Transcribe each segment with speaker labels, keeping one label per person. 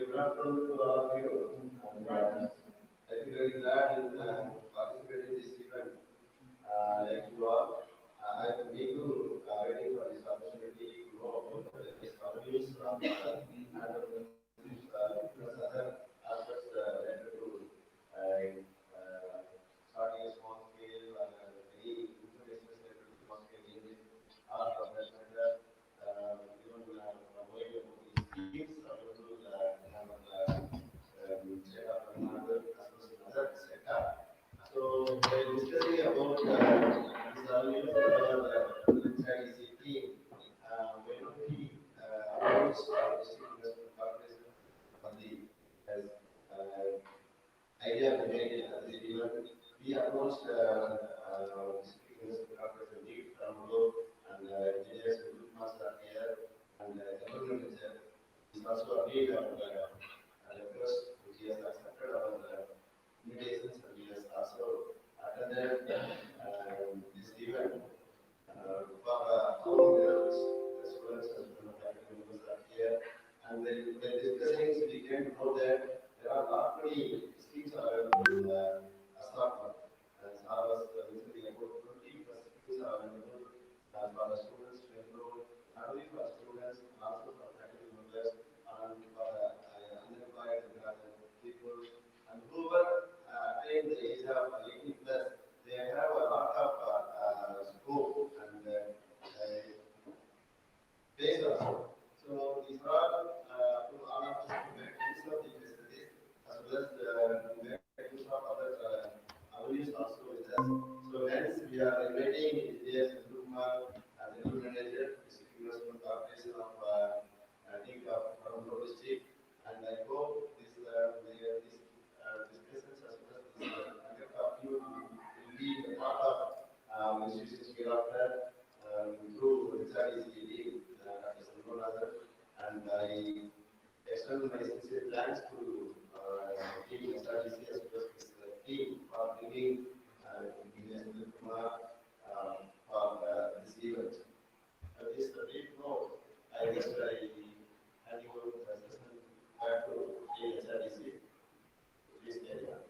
Speaker 1: good afternoon to all of you. I feel very glad in participating in this event. Like you all, I am eager waiting for this opportunity to know about this values and plus other aspects related to starting a small scale and any information related to small scale English or for that matter, even knowing about the schemes available in our state of Tamil Nadu as well as in other sector. So while discussing about this values for the HIDC team, when we approach district investment corporation for the as idea behind the event, we approached district investment corporation lead from Globe and engineers and group master here and general manager is also a lead of request which he has accepted our invitations and he has also attended this event for our members, the students as well as faculty members are here. And when discussing, we came to know that there are not many schemes available in Assam. As I was mentioning, about 20 plus schemes are available for the students to enroll, not only for students, also for faculty members and for unemployed people and whoever attained the age of 18 plus, they have a lot of scope and base also. So these are to all of us to make use of the facilities as well as to make use of other avenues also with us. So hence we are inviting engineers KUMAR as a new manager, district investment corporation of I think of Colombo district, and I hope this discussions as well as this of you will be a part of institutions hereafter through HRDC Dr. Srinivasan, and I extend my sincere thanks to team HRDC as well as this team for bringing KUMAR for this event. This brief note, I guess I hand you over the session back to HRDC. Please carry on.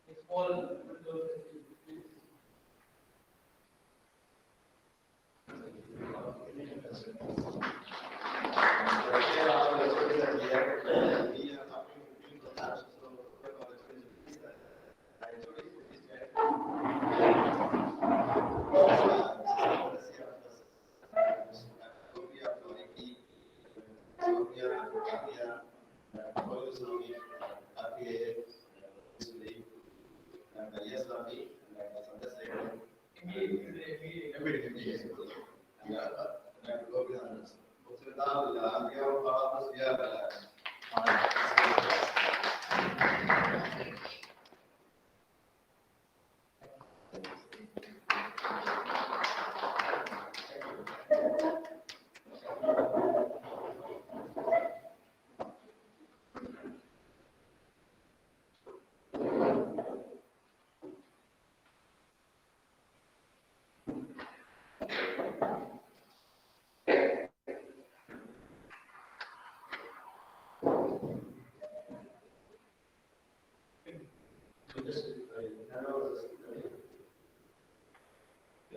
Speaker 2: It's all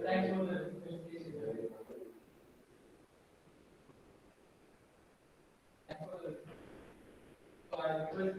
Speaker 2: thanks for the presentation. So I request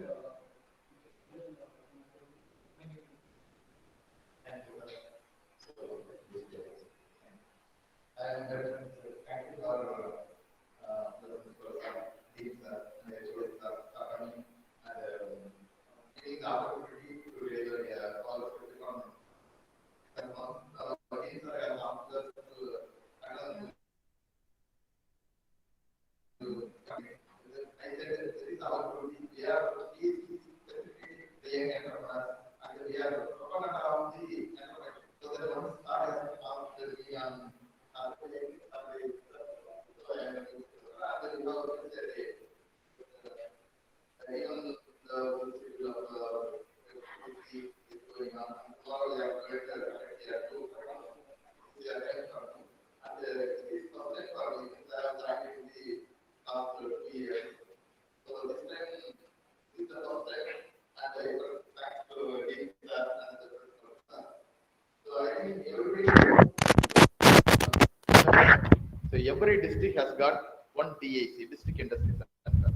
Speaker 3: every district has got one DIC, district industry center,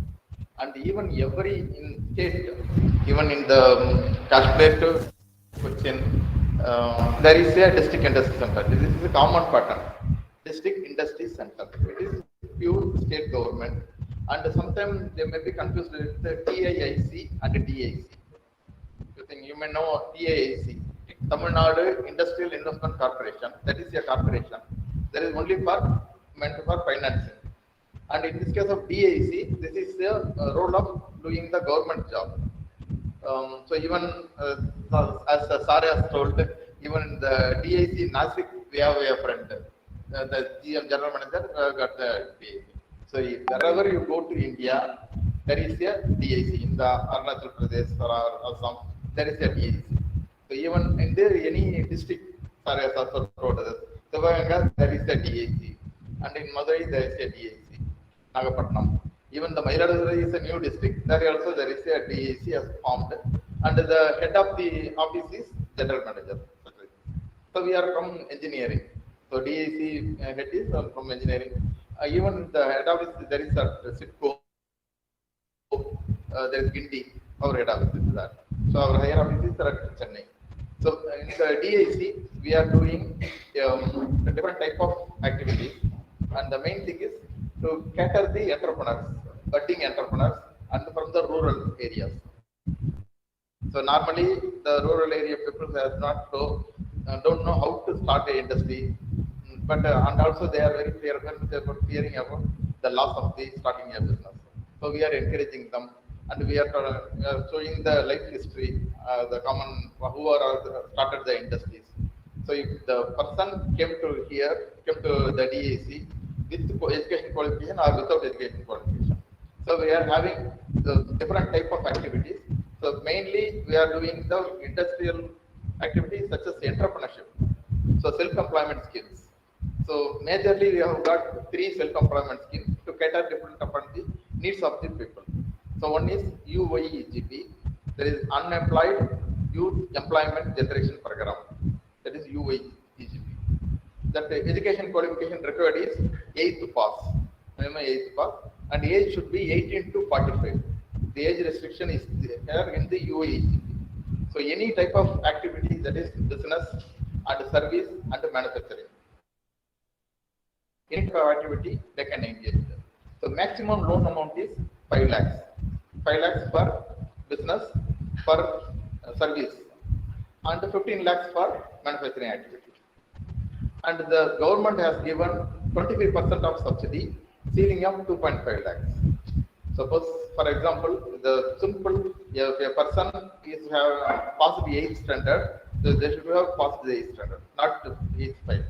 Speaker 3: and even every in state, even in the Kashmir to Cochin, there is a district industry center. This is a common pattern. District industry center. It is pure state government, and sometimes they may be confused with the TIIC and DIC. You think you may know TIIC, Tamil Nadu Industrial Investment Corporation. That is a corporation. That is only for meant for financing. And in this case of DIC, this is the role of doing the government job. So even as Sar has told, even in the DIC Nasik, we have a friend, the GM General Manager got the DIC. So wherever you go to India, there is a DIC. In the Arunachal Pradesh or Assam, there is a DIC. So even in there, any district, Sar has also told us, Savanga, there is a DIC. And in Madurai, there is a DIC. Nagapatnam. Even the Mayiladuthurai is a new district. There also there is a DIC as formed, and the head of the office is general manager. So we are from engineering. So DIC head is from engineering. Even the head office there is a SITCO. There is Gindi. Our head office is that. So our higher office is at Chennai. So in the DIC we are doing a different type of activities, and the main thing is to cater the entrepreneurs, budding entrepreneurs, and from the rural areas. So normally the rural area people have not don't know how to start an industry, but and also they are very fearing about the loss of the starting a business. So we are encouraging them, and we are showing the life history, the common who are started the industries. So if the person came to the DAC with education qualification or without education qualification. So we are having the different type of activities. So mainly we are doing the industrial activities such as entrepreneurship. So self-employment skills. So majorly we have got 3 self-employment skills to cater different upon the needs of the people. So one is UYEGP. There is Unemployed Youth Employment Generation Program. That is UYEGP. That education qualification required is 8th pass, minimum 8th pass, and age should be 18 to 45. The age restriction is here in the UAE. So any type of activity, that is business and service and manufacturing, any type of activity they can engage. So maximum loan amount is 5 lakhs. 5 lakhs for business, for service, and 15 lakhs for manufacturing activity. And the government has given 25% of subsidy, ceiling of 2.5 lakhs. Suppose, for example, the simple, if a person is have passed the 8th standard, so they should have passed the 8th standard, not the 8th file.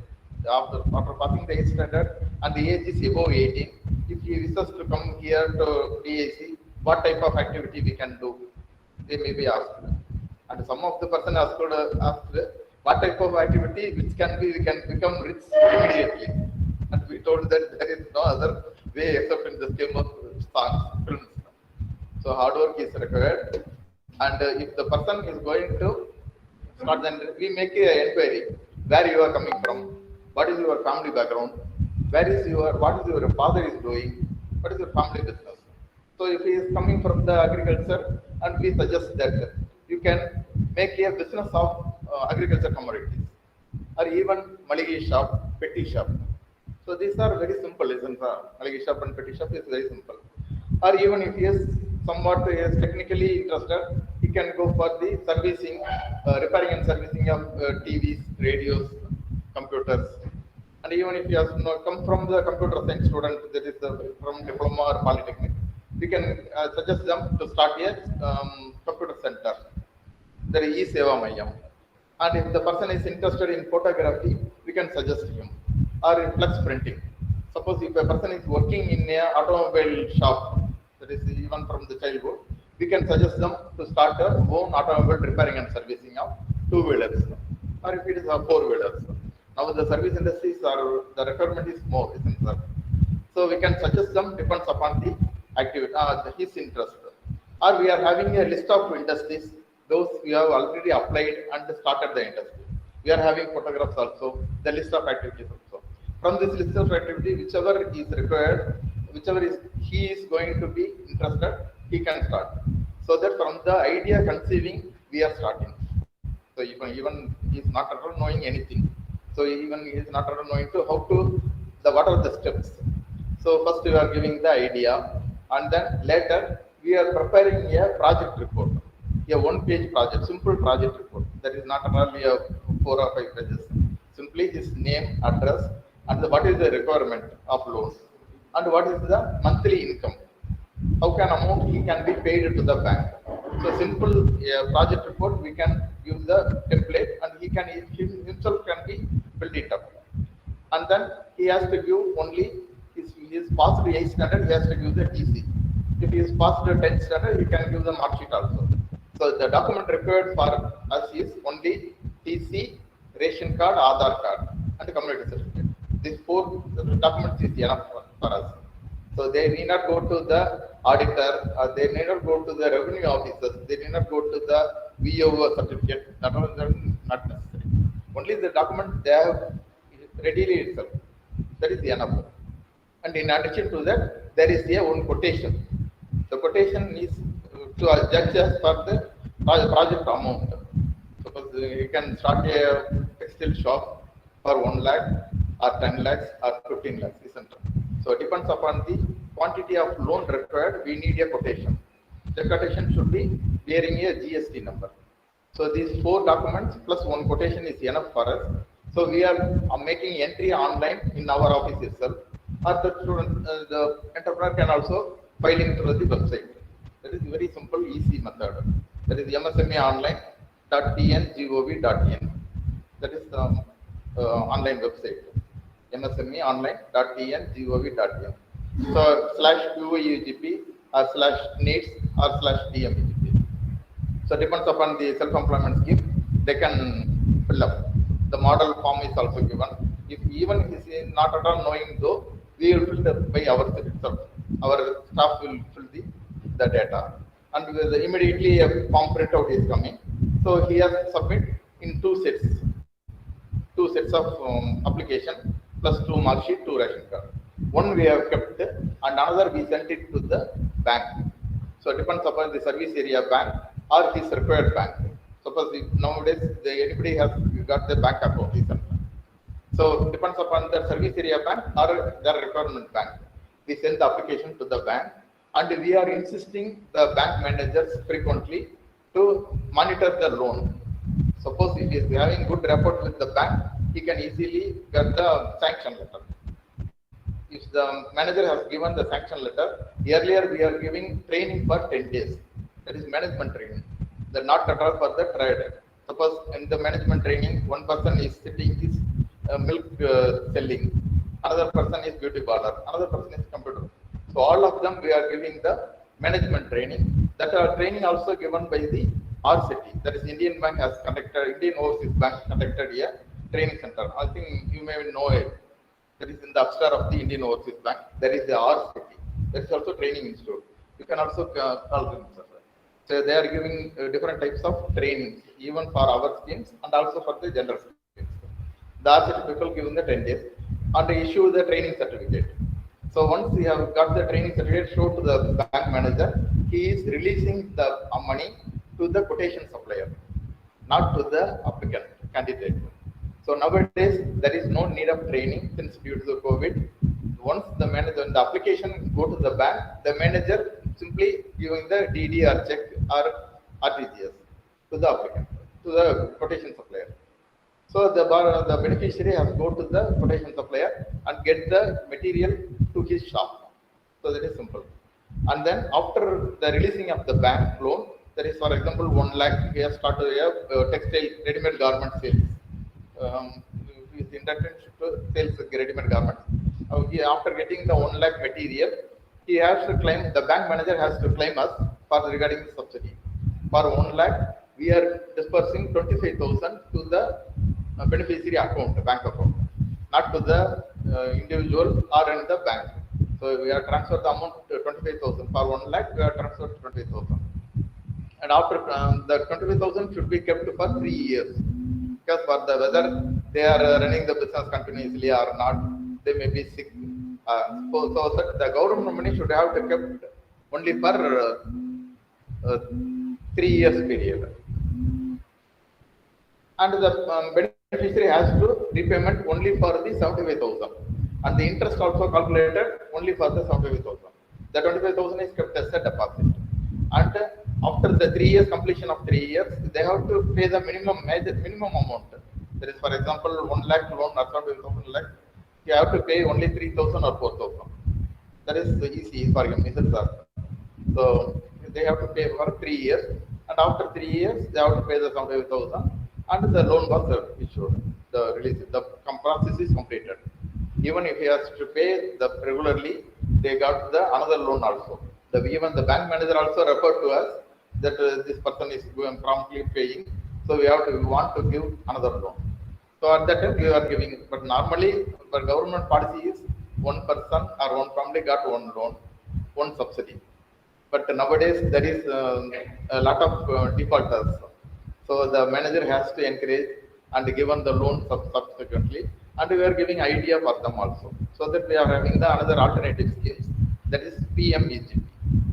Speaker 3: After passing the 8th standard and the age is above 18, if he wishes to come here to DAC, what type of activity we can do? They may be asked. And some of the person asked what type of activity which can be we can become rich immediately. And we told that there is no other way except in the scheme of songs, films. So hard work is required. And if the person is going to start, then we make an inquiry where you are coming from, what is your family background, what is your father is doing, what is your family business. So if he is coming from the agriculture, and we suggest that you can make a business of agriculture commodities, or even maligi shop, petty shop. So these are very simple, isn't it? Maligi shop and petty shop is very simple. Or even if he is somewhat technically interested, he can go for the servicing, repairing and servicing of TVs, radios, computers. And even if he has come from the computer science student, that is from diploma or polytechnic, we can suggest them to start a computer center. There is E-Seva Mayam. And if the person is interested in photography, we can suggest him. Or in flex printing. Suppose if a person is working in an automobile shop, that is even from the childhood, we can suggest them to start their own automobile repairing and servicing of 2-wheelers, or if it is a 4-wheelers. Now the service industries are, the requirement is more, isn't it? So we can suggest them depends upon the activity, his interest. Or we are having a list of industries, those we have already applied and started the industry. We are having photographs also, the list of activities also. From this list of activity, whichever is required, whichever is he is going to be interested, he can start. So that from the idea conceiving, we are starting. So even he is not at all knowing anything. So even he is not at all knowing to how to the what are the steps. So first we are giving the idea, and then later we are preparing a project report, a one-page project, simple project report. That is not only a 4 or 5 pages. Simply his name, address, and what is the requirement of loans, and what is the monthly income. How can amount he can be paid to the bank. So simple project report, we can use the template, and he himself can be build it up. And then he has to give only he is passed 8th standard, he has to give the TC. If he is passed the 10th standard, he can give the mark sheet also. So the document required for us is only TC, ration card, Aadhaar card, and the community certificate. These 4 documents is enough for us. So they need not go to the auditor, they need not go to the revenue officers, they need not go to the VO certificate. That was not necessary. Only the document they have readily itself. That is enough. And in addition to that, there is a one quotation. The quotation is to judge us for the project amount. Suppose you can start a textile shop for 1 lakh or 10 lakhs or 15 lakhs, isn't it? So it depends upon the quantity of loan required, we need a quotation. The quotation should be bearing a GST number. So these 4 documents plus one quotation is enough for us. So we are making entry online in our office itself, or the student, the entrepreneur can also file in through the website. That is very simple, easy method. That is msmeonline.tngov.in. That is the online website. msmeonline.tngov.in. So /QEGP or /needs or /TMEGP. So depends upon the self-employment scheme, they can fill up. The model form is also given. If even he is not at all knowing though, we will fill it by ourselves itself. Our staff will fill the data. And immediately a form printout is coming. So he has to submit in 2 sets. 2 sets of application plus 2 mark sheet, 2 ration card. One we have kept, and another we sent it to the bank. So it depends upon the service area bank or his required bank. Suppose nowadays anybody has got the bank account. So it depends upon the service area bank or the requirement bank. We send the application to the bank, and we are insisting the bank managers frequently to monitor the loan. Suppose if he is having good rapport with the bank, he can easily get the sanction letter. If the manager has given the sanction letter, earlier we are giving training for 10 days. That is management training. That not at all for the trade. Suppose in the management training, one person is sitting is milk selling, another person is beauty parlor, another person is computer. So all of them we are giving the management training. That training also given by the RCT. That is Indian Bank has conducted, Indian Overseas Bank conducted a training center. I think you may know it. That is in the upstairs of the Indian Overseas Bank. There is the RCT. That is also training institute. You can also call them. So they are giving different types of trainings, even for our schemes and also for the general schemes. The RCT people given the 10 days and they issue the training certificate. So once we have got the training certificate shown to the bank manager, he is releasing the money to the quotation supplier, not to the applicant candidate. So nowadays there is no need of training since due to the COVID. Once the manager, the application go to the bank, the manager simply giving the DD or check or RTGS to the applicant, to the quotation supplier. So the beneficiary has go to the quotation supplier and get the material to his shop. So that is simple. And then after the releasing of the bank loan, there is for example 1 lakh, he has started a textile ready-made garment sales. His intention to sell ready-made garments. After getting the 1 lakh material, he has to claim, the bank manager has to claim us for regarding the subsidy. For 1 lakh, we are dispersing 25,000 to the beneficiary account, bank account, not to the individual or in the bank. So we are transferred the amount to 25,000. For 1 lakh, we are transferred 25,000. And after the 25,000 should be kept for 3 years. Because for the whether they are running the business continuously or not, they may be sick. So that the government money should have to kept only for 3 years period. And the beneficiary has to repayment only for the 75,000, and the interest also calculated only for the 75,000. The 25,000 is kept as a deposit, and after the 3 years completion of 3 years, they have to pay the minimum amount. That is, for example, 1 lakh loan or 75,000 lakh, you have to pay only 3,000 or 4,000. That is easy for him, isn't that? So they have to pay for 3 years, and after 3 years, they have to pay the 75,000, and the loan was issued. The release, the process is completed. Even if he has to pay the regularly, they got the another loan also. Even the bank manager also referred to us that this person is promptly paying, so we want to give another loan. So at that time we are giving, but normally the government policy is one person or one family got one loan, one subsidy. But nowadays there is a lot of defaulters. So the manager has to encourage and given the loan subsequently, and we are giving idea for them also. So that we are having the another alternative schemes, that is PMEGP.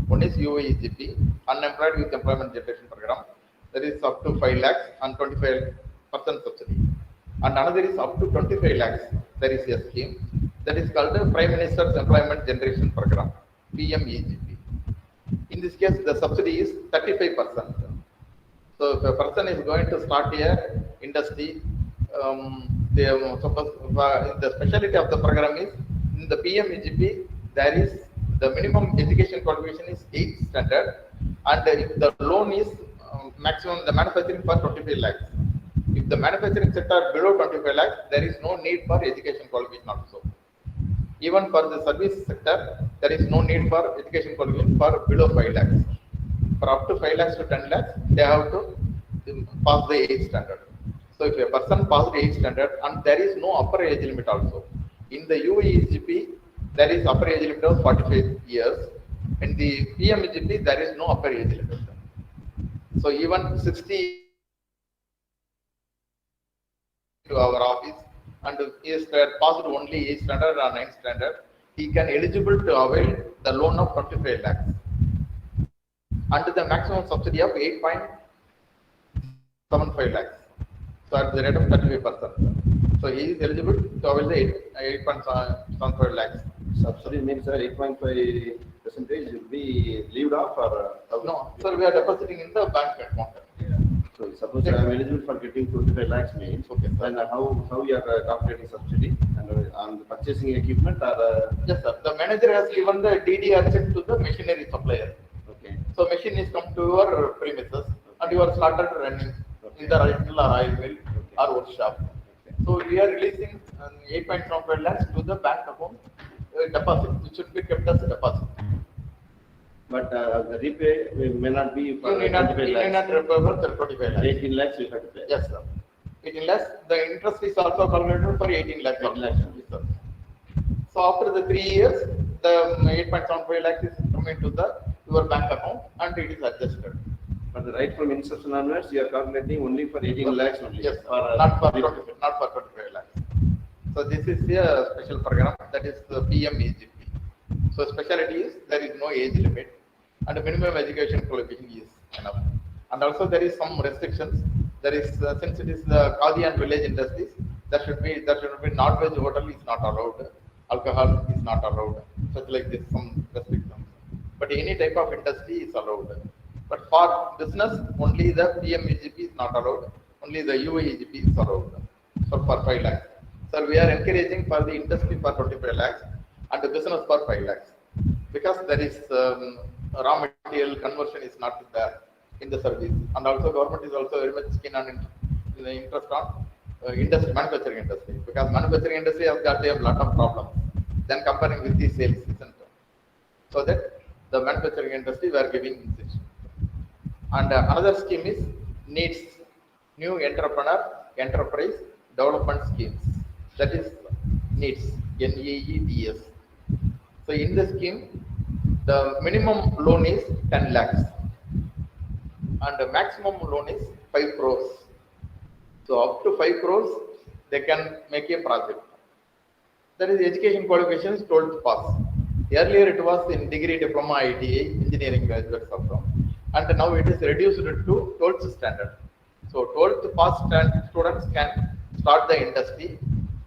Speaker 3: One is UEGP, Unemployed Youth Employment Generation Program, that is up to 5 lakhs and 25% subsidy. And another is up to 25 lakhs. There is a scheme that is called the Prime Minister's Employment Generation Program, PMEGP. In this case, the subsidy is 35%. So if a person is going to start a industry, the specialty of the program is in the PMEGP, there is the minimum education qualification is 8th standard, and if the loan is maximum the manufacturing for 25 lakhs. If the manufacturing sector below 25 lakhs, there is no need for education qualification also. Even for the service sector, there is no need for education qualification for below 5 lakhs. For up to 5 lakhs to 10 lakhs, they have to pass the 8th standard. So if a person passed the 8th standard, and there is no upper age limit also. In the UEGP, there is upper age limit of 45 years. In the PMEGP, there is no upper age limit. So even 60 to our office, and he is passed only 8th standard or 9th standard, he can eligible to avail the loan of 25 lakhs under the maximum subsidy of 8.75 lakhs. So at the rate of 35%. So he is eligible to avail the 8.75 lakhs.
Speaker 1: Subsidy means 8.5% will be leaved off, or
Speaker 3: no, sir, we are depositing in the bank account.
Speaker 1: So suppose I am eligible for getting 25 lakhs means,
Speaker 3: Okay,
Speaker 1: then how you are calculating subsidy and on the purchasing equipment, or
Speaker 3: Yes, sir. The manager has given the DDR check to the machinery supplier.
Speaker 1: okay.
Speaker 3: So machine is come to your premises, and you are started running in the rental or oil mill or workshop. So we are releasing 8.75 lakhs to the bank account deposit, which should be kept as a deposit.
Speaker 1: But the repay may not be for
Speaker 3: You need not
Speaker 1: 25 lakhs.
Speaker 3: remember the 25 lakhs.
Speaker 1: 18 lakhs you have to pay.
Speaker 3: Yes, sir. 18 lakhs. The interest is also calculated for 18 lakhs.
Speaker 1: 18 lakhs.
Speaker 3: Yes, sir. So after the 3 years, the 8.75 lakhs is coming to your bank account, and it is adjusted.
Speaker 1: But right from inception onwards, you are calculating only for 18 lakhs only.
Speaker 3: Yes, not for 25 lakhs. So this is a special program, that is the PMEGP. So specialty is there is no age limit, and minimum education qualification is enough. And also there is some restrictions. There is since it is the Khadi and village industries, there should be non-veg hotel is not allowed, alcohol is not allowed, such like this, some restrictions. But any type of industry is allowed. But for business, only the PMEGP is not allowed, only the UEGP is allowed. So for 5 lakhs. So we are encouraging for the industry for 25 lakhs and the business for 5 lakhs. Because there is raw material conversion is not there in the service. And also government is also very much keen on the interest on industry, manufacturing industry. Because manufacturing industry has got a lot of problems. Then comparing with the sales, isn't it? So that the manufacturing industry we are giving incentive. And another scheme is NEEDS, New Enterprise Development Schemes. That is NEEDS, NEEDS. So in the scheme, the minimum loan is 10 lakhs and the maximum loan is 5 crores. So up to 5 crores, they can make a project. That is education qualifications 12th pass. Earlier it was in degree, diploma, ITA, engineering graduates also. And now it is reduced to 12th standard. So 12th pass students can start the industry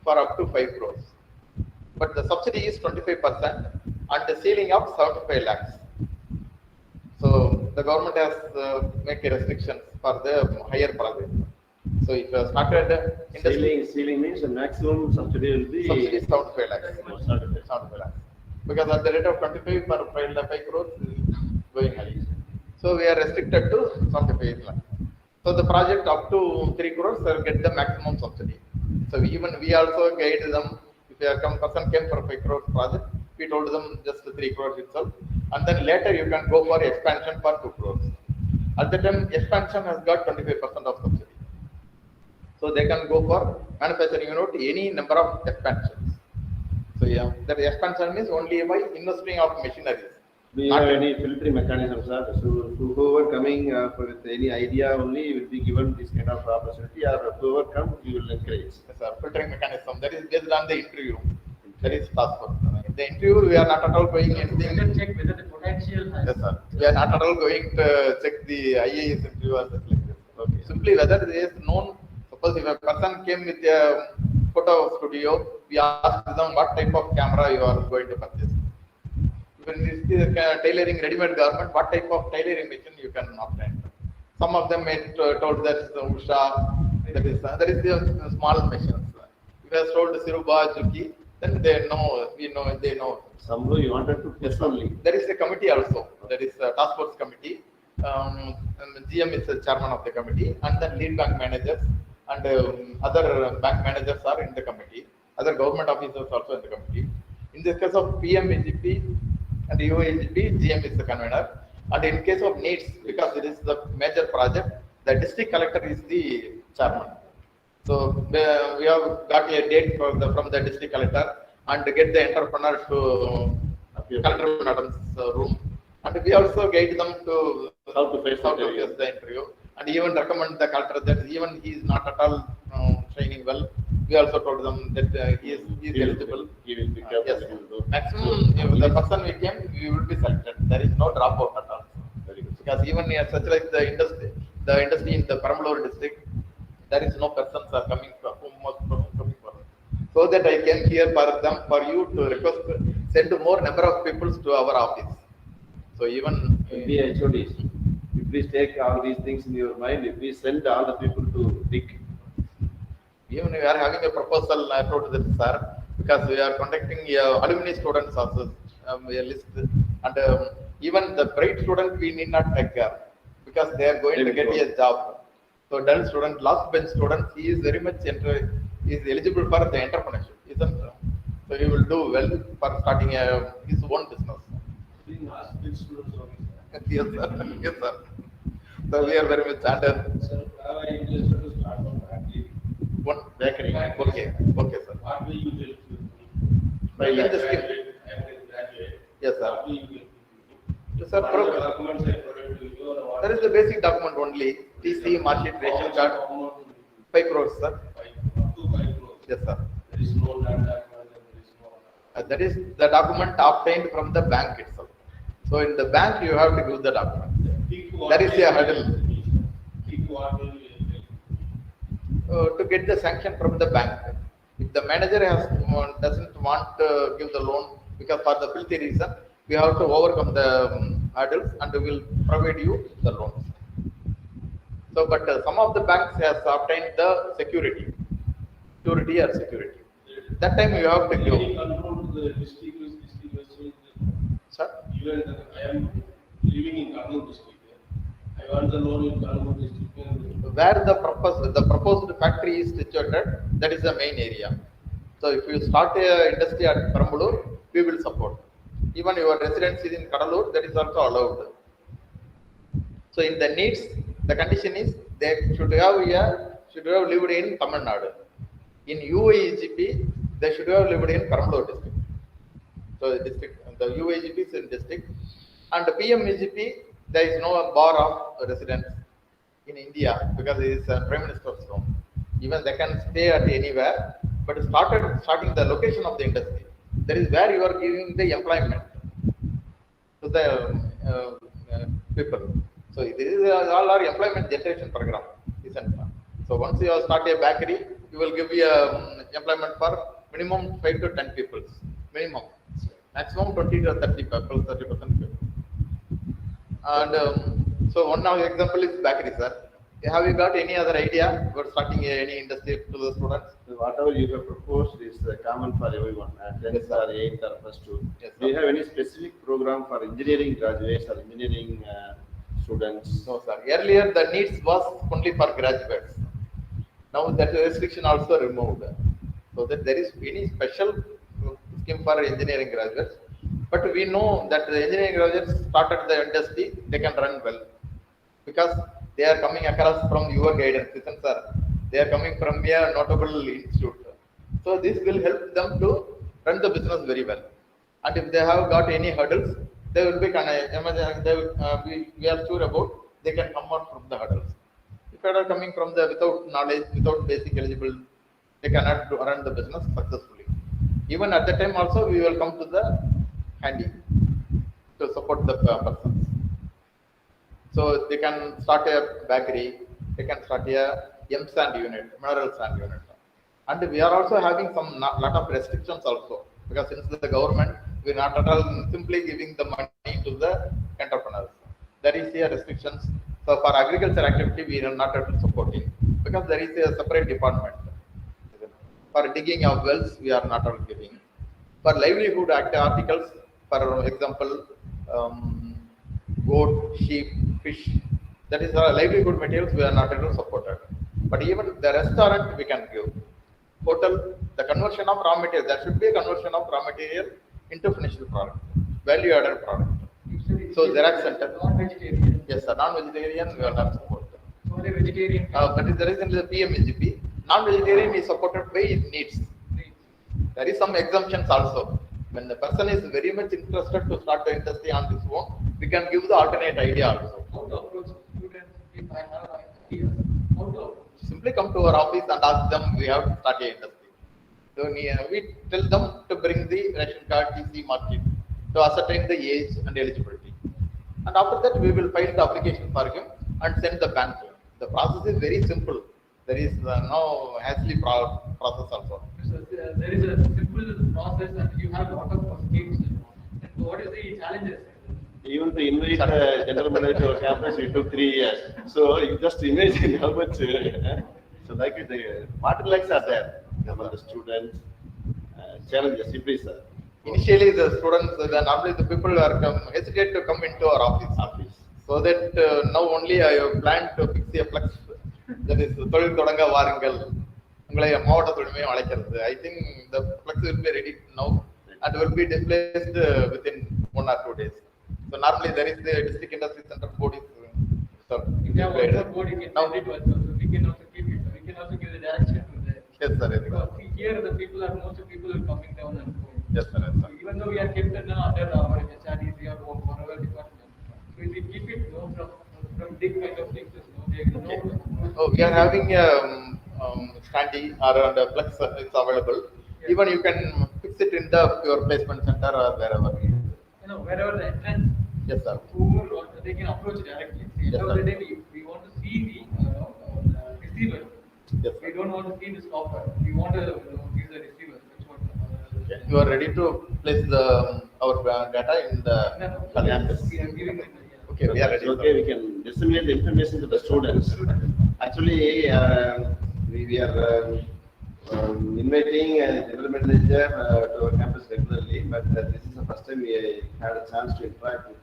Speaker 3: for up to 5 crores. But the subsidy is 25% and the ceiling of 75 lakhs. So the government has make restrictions for the higher project. So if you started industry,
Speaker 4: Ceiling means the maximum subsidy will be
Speaker 3: subsidy is 75 lakhs.
Speaker 4: 75.
Speaker 3: 75 lakhs. Because at the rate of 25 per 5 crores is going high. So we are restricted to 75 lakhs. So the project up to 3 crores will get the maximum subsidy. So even we also guide them. If a person came for 5 crores project, we told them just 3 crores itself, and then later you can go for expansion for 2 crores. At the time, expansion has got 25% of subsidy. So they can go for manufacturing unit any number of expansions. So yeah, that expansion is only by investing of machineries.
Speaker 4: Do you have any filtering mechanisms, sir? So whoever coming with any idea only will be given this kind of opportunity, or whoever comes, you will encourage.
Speaker 3: Yes, sir. Filtering mechanism that is based on the interview. That is task force. In the interview, we are not at all going anything.
Speaker 2: You can check whether the potential has.
Speaker 3: Yes, sir. We are not at all going to check the IAS interview or something like this.
Speaker 4: Okay.
Speaker 3: Simply whether there is known. Suppose if a person came with a photo studio, we ask them what type of camera you are going to purchase. When it is tailoring ready-made garment, what type of tailoring machine you can obtain. Some of them told that Usha, that is the small machines. If I told Siruba, Juki, then they know, they know.
Speaker 4: Somehow you wanted to test only.
Speaker 3: There is a committee also. There is a task force committee. GM is the chairman of the committee, and then lead bank managers and other bank managers are in the committee. Other government officers also in the committee. In the case of PMEGP and UAGP, GM is the convener. And in case of needs, because it is the major project, the district collector is the chairman. So we have got a date from the district collector and get the entrepreneur to collector madam's room. And we also guide them to
Speaker 4: How to face
Speaker 3: the interview. And even recommend the collector that even he is not at all training well. We also told them that he is eligible.
Speaker 4: He will be
Speaker 3: Yes.
Speaker 4: capable.
Speaker 3: Maximum, if the person we came, we will be selected. There is no dropout at all.
Speaker 4: Very good.
Speaker 3: Because even such like the industry in the Perambalur district, there is no persons are coming from coming for. So that I came here for you to request send more number of people to our office. So even
Speaker 4: Be HODs. You please take all these things in your mind. You please send all the people to DIC.
Speaker 3: even we are having a proposal, I told this sir, because we are conducting alumni students also a list, and even the bright student we need not take care because they are going to get a job. So dull student, last bench student, he is very much he is eligible for the entrepreneurship, isn't it? So he will do well for starting his own business. Yes, sir. Yes, sir. So we are very much under one bakery. Okay, okay, sir. By the scheme. Yes, sir. Yes, sir. That is the basic document only. TC, market, ration card, 5 crores, sir. Yes, sir. That is the document obtained from the bank itself. So in the bank, you have to give the document. That is a hurdle. To get the sanction from the bank. If the manager doesn't want to give the loan because for the filthy reason, we have to overcome the hurdles and we will provide you the loans. So, but some of the banks has obtained the security or security. That time you have to give. Sir?
Speaker 5: Even I am living in Kannur district. I want the loan in Kannur district.
Speaker 3: Where the proposed factory is situated, that is the main area. So if you start a industry at Perambalur, we will support. Even your residence is in Kadalur, that is also allowed. So in the needs, the condition is they should have lived in Tamil Nadu. In UAGP, they should have lived in Perambalur district. So the UAGP is in district, and the PMEGP, there is no bar of residence in India because it is Prime Minister's home. Even they can stay at anywhere, but starting the location of the industry. That is where you are giving the employment to the people. So this is all our employment generation program, isn't it? So once you start a bakery, you will give you employment for minimum 5 to 10 people, minimum, maximum 20 to 30 people, 30% people. And so one of the example is bakery, sir. Have you got any other idea about starting any industry to the students?
Speaker 4: So whatever you have proposed is common for everyone, 10th or 8th or first two.
Speaker 3: Yes,
Speaker 4: Do you have any specific program for engineering graduates or engineering students?
Speaker 3: No, sir. Earlier the needs was only for graduates. Now that restriction also removed, so that there is any special scheme for engineering graduates. But we know that the engineering graduates started the industry, they can run well because they are coming across from your guidance, isn't sir? They are coming from a notable institute. So this will help them to run the business very well. And if they have got any hurdles, they will be we are sure about they can come out from the hurdles. If they are coming from the without knowledge, without basic eligible, they cannot run the business successfully. Even at the time also, we will come to the handy to support the persons. So they can start a bakery, they can start a sand unit, mineral sand unit. And we are also having some lot of restrictions also, because since the government, we are not at all simply giving the money to the entrepreneurs. There is a restrictions. So for agriculture activity, we are not at all supporting, because there is a separate department. For digging of wells, we are not at all giving. For livelihood articles, for example, goat, sheep, fish, that is livelihood materials we are not at all supported. But even the restaurant we can give. Hotel, the conversion of raw material, there should be a conversion of raw material into finished product, value added product. So Xerox center.
Speaker 2: Non-vegetarian.
Speaker 3: Yes, sir, non-vegetarian we are not supported.
Speaker 2: Only vegetarian.
Speaker 3: But there is in the PMEGP, non-vegetarian is supported by its needs. There is some exemptions also. When the person is very much interested to start the industry on this own, we can give the alternate idea also.
Speaker 2: How to approach students if I have an idea? How to approach?
Speaker 3: Simply come to our office and ask them, we have to start a industry. So we tell them to bring the ration card, TC market, to ascertain the age and eligibility. And after that, we will file the application for him and send the bank. The process is very simple. There is no hassle process also.
Speaker 2: So, there is a simple process and you have a lot of schemes. And what is the challenges?
Speaker 4: Even to invite the general manager to our campus, it took 3 years. So you just imagine how much. So like the bottlenecks are there among the students. Challenges, simply sir.
Speaker 3: Initially, the students, normally the people are hesitate to come into our office. So that now only I have planned to fix a flex. That is தொழில் தொடங்க வாருங்கள் உங்களை மாவட்ட தொழில்மையை அழைக்கிறது. I think the flex will be ready now and will be displaced within 1 or 2 days. So normally there is the district industry center board is
Speaker 2: If you have one more board, you can send it to us. So we can also keep it. We can also give the direction to the.
Speaker 3: yes sir.
Speaker 2: Because here the people are most of people are coming down and going.
Speaker 3: Yes sir. Yes,
Speaker 2: So
Speaker 3: sir.
Speaker 2: even though we are kept under our HRDC or whatever department, so if we keep it from big kind of things, there is no.
Speaker 3: Oh, we are having a standy or the flex is available.
Speaker 2: Yes.
Speaker 3: Even you can fix it in your placement center or wherever.
Speaker 2: Wherever the entrance,
Speaker 3: Yes sir.
Speaker 2: they can approach directly. See,
Speaker 3: Yes,
Speaker 2: end of the
Speaker 3: sir.
Speaker 2: day, we want to see the receiver.
Speaker 3: Yes
Speaker 2: We
Speaker 3: sir.
Speaker 2: don't want to see the stopper. We want to give the receiver. That's what.
Speaker 3: Okay. You are ready to place our data in the campus.
Speaker 2: We are giving it.
Speaker 3: Okay, we are ready.
Speaker 4: Okay, we can disseminate the information to the students. Actually, we are inviting a general manager to our campus regularly, but this is the first time we had a chance to interact with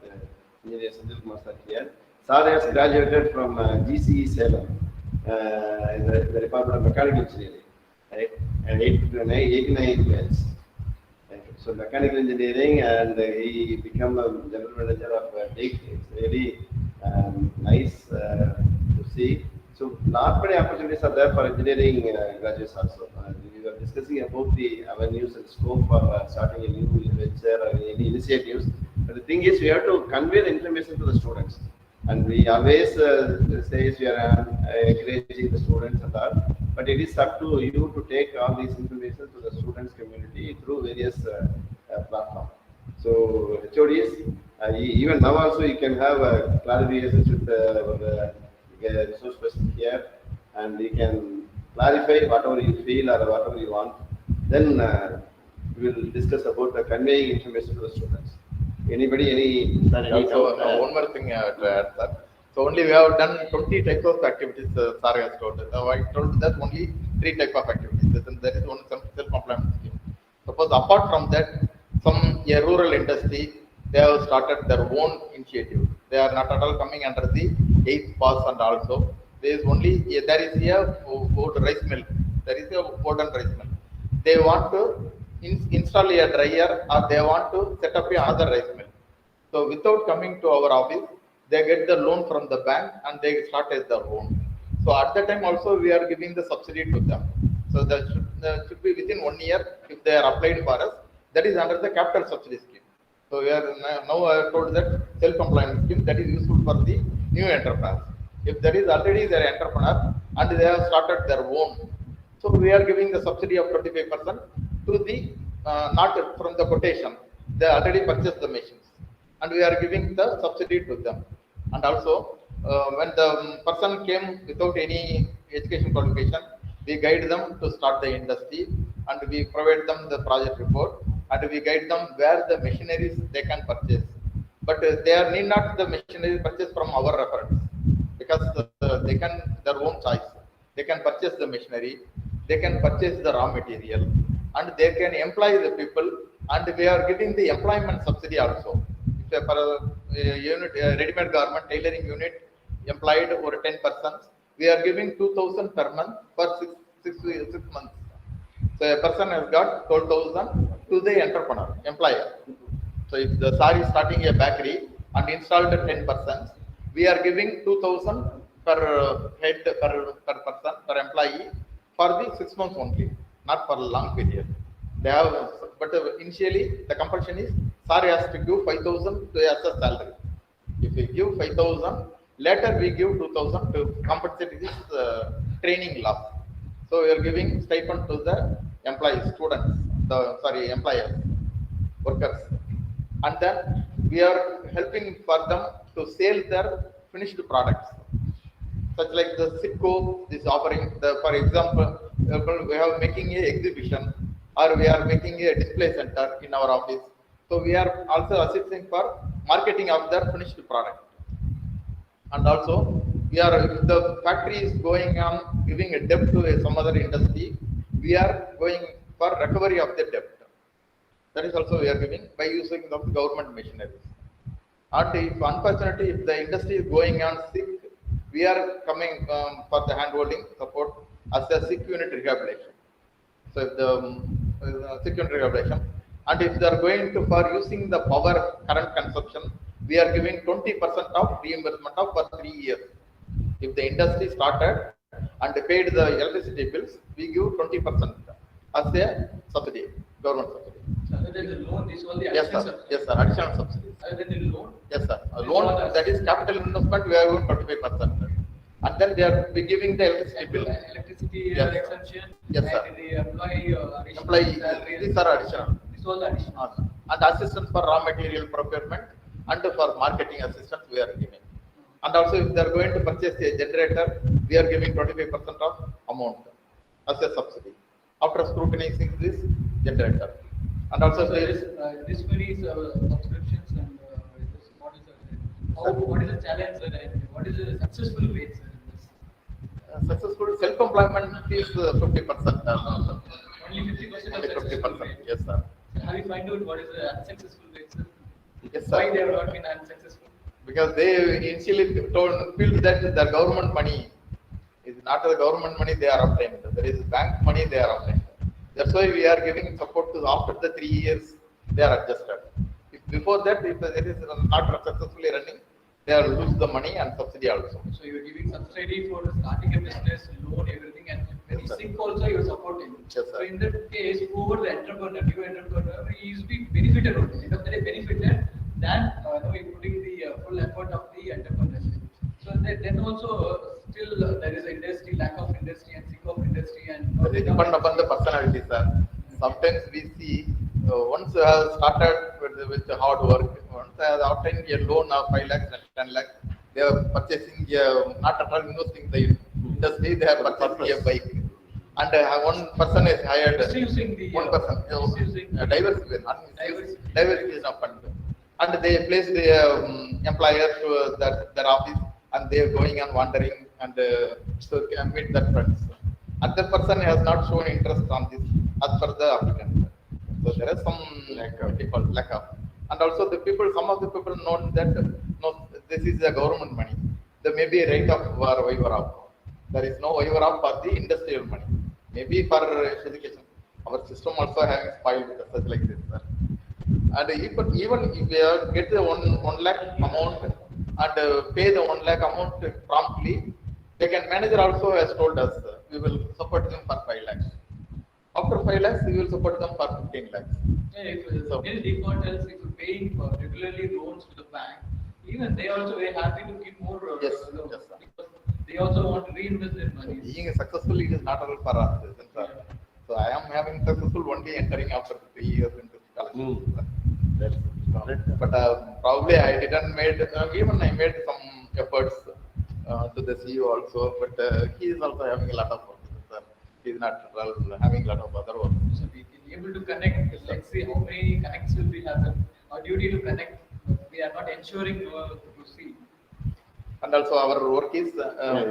Speaker 4: Engineer Sanjay Kumar sir here. Sir has graduated from GCE Salem in the Department of Mechanical Engineering, right? And 89 years. So mechanical engineering, and he became a general manager of DIG. It's really nice to see. So not many opportunities are there for engineering graduates also. We were discussing about the avenues and scope for starting a new venture or any initiatives. But the thing is, we have to convey the information to the students. And we always say we are encouraging the students and all, but it is up to you to take all these information to the students community through various platforms. So HODs, even now also you can have clarifications with our resource person here, and you can clarify whatever you feel or whatever you want. Then we will discuss about conveying information to the students. Anybody, any?
Speaker 3: Also, one more thing to add, sir. So only we have done 20 types of activities, sir has told. I told that only 3 types of activities. And there is one self-employment scheme. Suppose apart from that, a rural industry, they have started their own initiative. They are not at all coming under the 8th pass, and also there is only there is a old rice mill. There is a golden rice mill. They want to install a dryer, or they want to set up another rice mill. So without coming to our office, they get the loan from the bank and they start as their own. So at that time also we are giving the subsidy to them. So that should be within 1 year if they are applied for us. That is under the capital subsidy scheme. So we are now I have told that self-employment scheme that is useful for the new entrepreneurs. If there is already their entrepreneur and they have started their own, so we are giving the subsidy of 25% to the not from the quotation. They already purchased the machines, and we are giving the subsidy to them. And also, when the person came without any education qualification, we guide them to start the industry, and we provide them the project report, and we guide them where the machineries they can purchase. But they are need not the machinery purchase from our reference, because they can their own choice. They can purchase the machinery, they can purchase the raw material, and they can employ the people, and we are giving the employment subsidy also. If for a unit, ready-made garment tailoring unit employed over 10 persons, we are giving 2,000 per month for 6 months. So a person has got 12,000 to the entrepreneur, employer. So if the sir is starting a bakery and installed 10 persons, we are giving 2,000 per head per person, per employee for the 6 months only, not for a long period. They have, but initially the compulsion is sir has to give 5,000 to as a salary. If we give 5,000, later we give 2,000 to compensate this training loss. So we are giving stipend to the employees, students, employers, workers, and then we are helping for them to sell their finished products. Such like the SITCO is offering, for example, we are making a exhibition, or we are making a display center in our office. So we are also assisting for marketing of their finished product. And also, we are, if the factory is going on giving a debt to some other industry, we are going for recovery of the debt. That is also we are giving by using the government machineries. And if unfortunately, if the industry is going on sick, we are coming for the handholding support as a sick unit rehabilitation. So if the sick unit rehabilitation, and if they are going to for using the power current consumption, we are giving 20% of reimbursement of for 3 years. If the industry started and paid the electricity bills, we give 20% as a subsidy, government subsidy.
Speaker 2: So other than the loan, this is all the
Speaker 3: Yes,
Speaker 2: additional
Speaker 3: sir.
Speaker 2: subsidy.
Speaker 3: Yes, sir. Additional subsidies.
Speaker 2: Other than the loan,
Speaker 3: Yes, sir. A loan that is capital investment, we are going 25%. And then they are giving the electricity bill.
Speaker 2: electricity
Speaker 3: Yes.
Speaker 2: exemption,
Speaker 3: Yes, sir.
Speaker 2: and the employee
Speaker 3: Employee,
Speaker 2: salary,
Speaker 3: these are additional.
Speaker 2: this is all the additional.
Speaker 3: And assistance for raw material procurement and for marketing assistance we are giving. And also if they are going to purchase a generator, we are giving 25% of amount as a subsidy after scrutinizing this generator. And also
Speaker 2: So
Speaker 3: there is
Speaker 2: this many subscriptions and what is the challenge and what is the successful rate, sir, in this?
Speaker 3: successful self-employment is 50%.
Speaker 2: Only 50% of
Speaker 3: Only
Speaker 2: successful
Speaker 3: 50%.
Speaker 2: rate.
Speaker 3: Yes, sir.
Speaker 2: So have you find out what is the unsuccessful rate, sir?
Speaker 3: Yes,
Speaker 2: Why they
Speaker 3: sir.
Speaker 2: have not been unsuccessful?
Speaker 3: Because they initially feel that the government money is not the government money they are obtained. There is bank money they are obtained. That's why we are giving support to after the 3 years they are adjusted. If before that, if it is not successfully running, they are lose the money and subsidy also.
Speaker 2: So you are giving subsidy for starting a business, loan, everything, and when
Speaker 3: Yes,
Speaker 2: you
Speaker 3: sir.
Speaker 2: sick also you are supporting.
Speaker 3: Yes, sir.
Speaker 2: So in that case, whoever the entrepreneur, new entrepreneur, he is being benefited only. End of the day, benefited than you putting the full effort of the entrepreneur. then also still there is industry, lack of industry and sick of industry and.
Speaker 3: It depends upon the personality, sir. Sometimes we see once you have started with the hard work, once they have obtained a loan of 5 lakhs and 10 lakhs, they are purchasing not at all investing in the industry, they are purchasing a bike. And one person is hired.
Speaker 2: Misusing the
Speaker 3: one person. Diversification of fund. And they place the employer to their office, and they are going and wandering and so can meet that friends. Other person has not shown interest on this as per the applicant. So there is some lack of. And also the people, some of the people know that no, this is the government money. There may be a rate of waiver off. There is no waiver off for the industrial money. Maybe for education. Our system also having spoiled such like this, sir. And even if we get the 1 lakh amount and pay the 1 lakh amount promptly, they can manager also has told us we will support them for 5 lakhs. After 5 lakhs, we will support them for 15 lakhs.
Speaker 2: So, in defaulters, if you paying for regularly loans to the bank, even they also very happy to give more loans
Speaker 3: Yes, sir.
Speaker 2: because they also want to reinvest their money.
Speaker 3: Being successful, it is not all for us, sir. So I am having successful only entering after 3 years into college. But probably I didn't made even I made some efforts to the CEO also, but he is also having a lot of work. Sir. He is not having a lot of other work.
Speaker 2: So we can able to connect. Let's see how many connects will be happen. Our duty to connect. We are not ensuring to see.
Speaker 3: And also our work is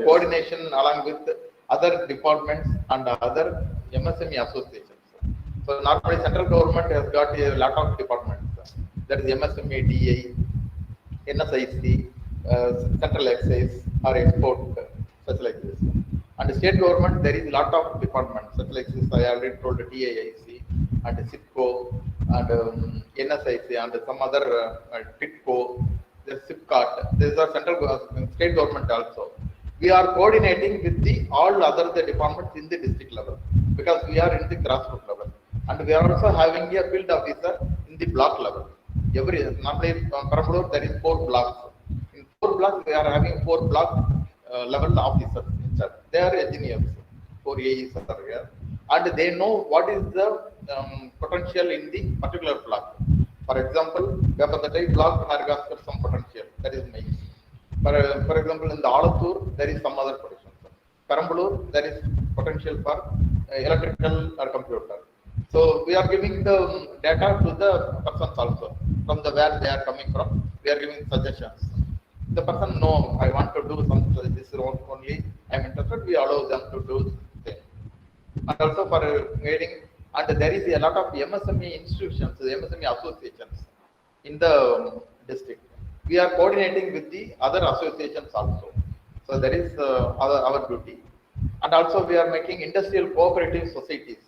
Speaker 3: coordination along with other departments and other MSME associations. So normally central government has got a lot of departments. That is MSME, DA, NSIC, Central Excise or Export, such like this. And the state government, there is a lot of departments, such like this. I already told the TAIC and SIPCO and NSIC and some other TITCO, the SIPCAT. These are central state government also. We are coordinating with all other departments in the district level because we are in the grassroots level, and we are also having a field officer in the block level. Normally Perambalur there is 4 blocks. In 4 blocks we are having 4 block level officers. They are engineers. 4 AEs are here, and they know what is the potential in the particular block. For example, Gapathatai block has got some potential. That is main. For example, in the Alathur, there is some other potential. Perambalur, there is potential for electrical or computer. So we are giving the data to the persons also from the where they are coming from. We are giving suggestions. The person know I want to do something this only. I am interested. We allow them to do things. And also for guiding. And there is a lot of MSME institutions, MSME associations in the district. We are coordinating with the other associations also. So that is our duty. And also we are making industrial cooperative societies.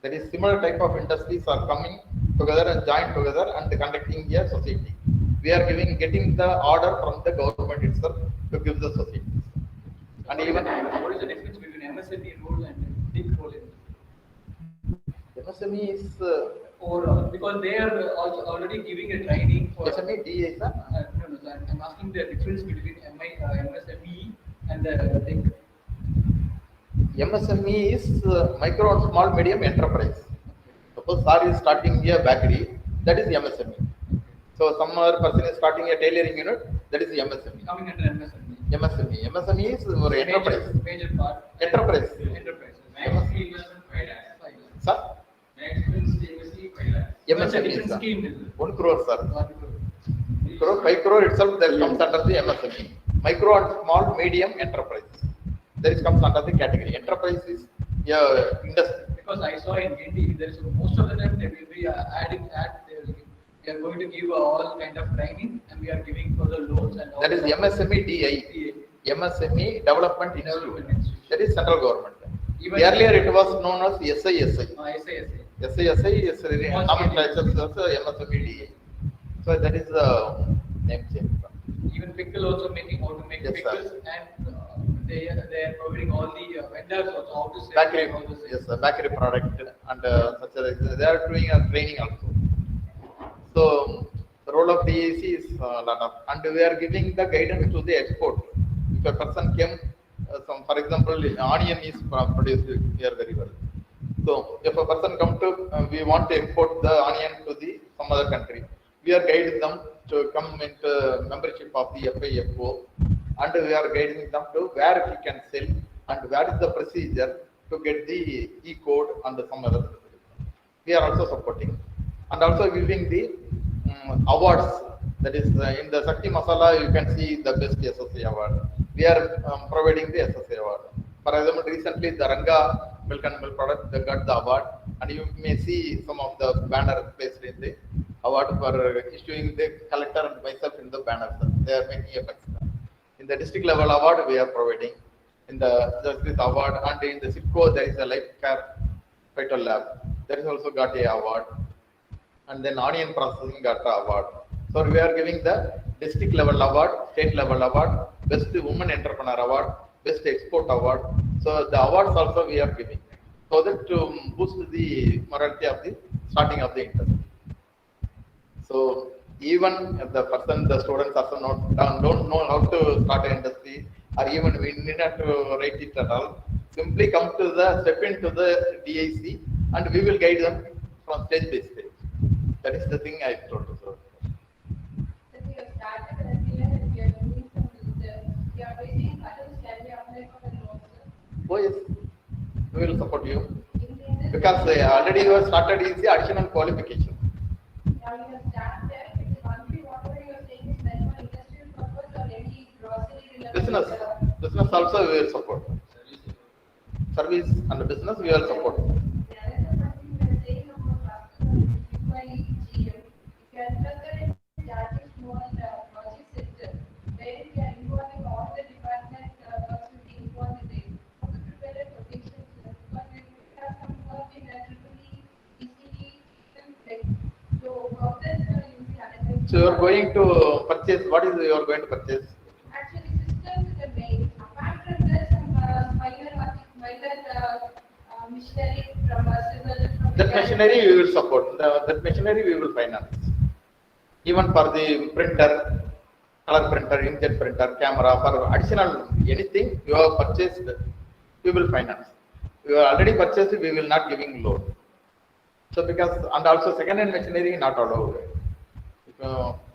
Speaker 3: That is similar type of industries are coming together and join together and conducting a society. We are getting the order from the government itself to give the societies. And even
Speaker 2: what is the difference between MSME role and big role in
Speaker 3: MSME is
Speaker 2: because they are also already giving a training for
Speaker 3: MSME DA, sir?
Speaker 2: No, I'm asking the difference between MSME and the thing.
Speaker 3: MSME is micro and small medium enterprise. Suppose sir is starting a bakery, that is MSME. So some other person is starting a tailoring unit, that is MSME.
Speaker 2: Coming under MSME.
Speaker 3: MSME is our enterprise.
Speaker 2: Major part.
Speaker 3: Enterprise. Sir? MSME is 1 crore, sir. 1 crore, 5 crore itself that comes under the MSME. Micro and small medium enterprise. That comes under the category. Enterprise is industry.
Speaker 2: Because I saw in India, there is most of the time they will be adding that we are going to give all kind of training and we are giving for the loans and all.
Speaker 3: That is MSME DI. MSME Development Institute. That is central government. Earlier it was known as SISI. SISI is common title MSME DI. So that is the name change.
Speaker 2: Even pickle also making how to make pickles, and they are providing all the vendors also how to sell
Speaker 3: bakery. Yes, bakery product and such as they are doing a training also. So the role of DAC is lot of, and we are giving the guidance to the export. If if a person came, for example, onion is produced here very well. So if a person come to, we want to import the onion to the some other country, we are guiding them to come into membership of the FIFO, and we are guiding them to where he can sell and where is the procedure to get the E-code and some other. We are also supporting and also giving the awards. That is in the Sakti Masala, you can see the best SSA award. We are providing the SSA award. For example, recently the Ranga milk and milk product they got the award, and you may see some of the banners placed in the award for issuing the collector and myself in the banners. They are making a extra. In the district level award, we are providing. In the Justice award, and in the SIPCO there is a life care phyto lab. There is also got a award, and then onion processing got a award. So we are giving the district level award, state level award, best woman entrepreneur award, best export award. So the awards also we are giving, so that to boost the morality of the starting of the industry. So even if the person, the students also don't know how to start an industry, or even we need not to write it at all. Simply come to the step into the DIC, and we will guide them from stage by stage. That is the thing I told you. So
Speaker 6: we have started and we are doing some research. We are waiting others can be applied for the loan.
Speaker 3: oh yes, we will support you
Speaker 6: In this,
Speaker 3: because already you have started is the additional qualification.
Speaker 6: now you have started. Only whatever you are saying is meant for industrial purpose or any grocery related.
Speaker 3: Business also we will support. Service and business we will support.
Speaker 6: The other thing we are saying about by GM, if you are interested in starting small project sector, where we are involving all the department consulting involved in it, how to prepare a quotation, because we have some work in ECD, so how does
Speaker 3: So you are going to purchase. What is you are going to purchase?
Speaker 6: actually systems is the main. Apart from that, some minor machinery from civil.
Speaker 3: That machinery we will support. That machinery we will finance. Even for the printer, color printer, inkjet printer, camera, for additional anything you have purchased, we will finance. You have already purchased, we will not giving loan. So because, and also second-hand machinery not allowed.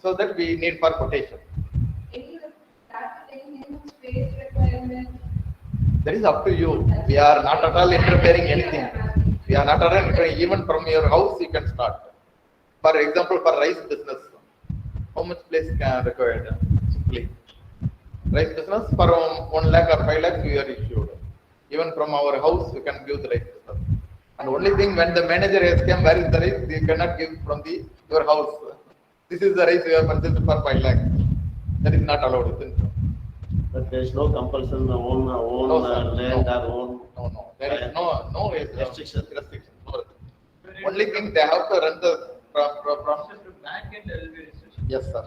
Speaker 3: So that we need for quotation.
Speaker 6: Any space requirement.
Speaker 3: That is up to you. We are not at all interfering anything. We are not at all interfering. Even from your house you can start. For example, for rice business, how much place can required? Simply rice business for 1 lakh or 5 lakhs we are issued. Even from our house you can give the rice business. And only thing when the manager has come, where is the rice? You cannot give from your house. This is the rice you have purchased for 5 lakhs. That is not allowed, isn't it?
Speaker 4: But there is no compulsion on
Speaker 3: No, sir.
Speaker 4: land
Speaker 3: No.
Speaker 4: or own.
Speaker 3: No. There is no
Speaker 4: Restriction.
Speaker 3: No. Only thing they have to run the from.
Speaker 2: From bank end there will be restriction.
Speaker 3: Yes, sir.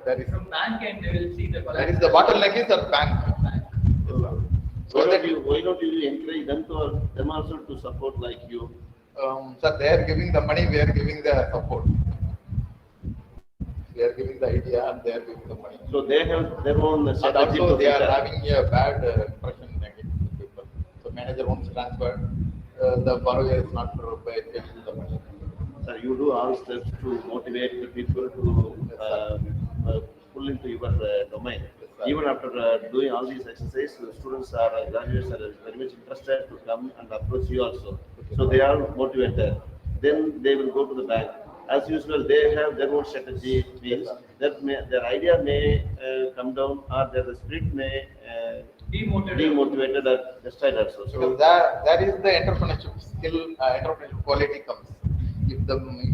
Speaker 3: There is.
Speaker 2: From bank end they will see the.
Speaker 3: That is the bottleneck is the bank.
Speaker 2: Bank.
Speaker 3: Yes, sir.
Speaker 4: Why
Speaker 3: So that
Speaker 4: don't you encourage them also to support like you?
Speaker 3: sir, they are giving the money, we are giving the support. We are giving the idea and they are giving the money.
Speaker 4: So they have their own
Speaker 3: And
Speaker 4: strategy.
Speaker 3: also
Speaker 4: to
Speaker 3: they are
Speaker 4: prepare.
Speaker 3: having a bad impression against the people. So manager wants to transfer, the borrower is not paying the money.
Speaker 4: Sir, you do all steps to motivate the people to pull into your domain.
Speaker 3: Yes, sir.
Speaker 4: Even after doing all these exercises, the students are graduates are very much interested to come and approach you also. So they are motivated. Then they will go to the bank. As usual, they have their own strategy. Means that their idea may come down, or their spirit may demotivated or destroyed also. So
Speaker 3: Because that is the entrepreneurship skill, entrepreneurship quality comes. If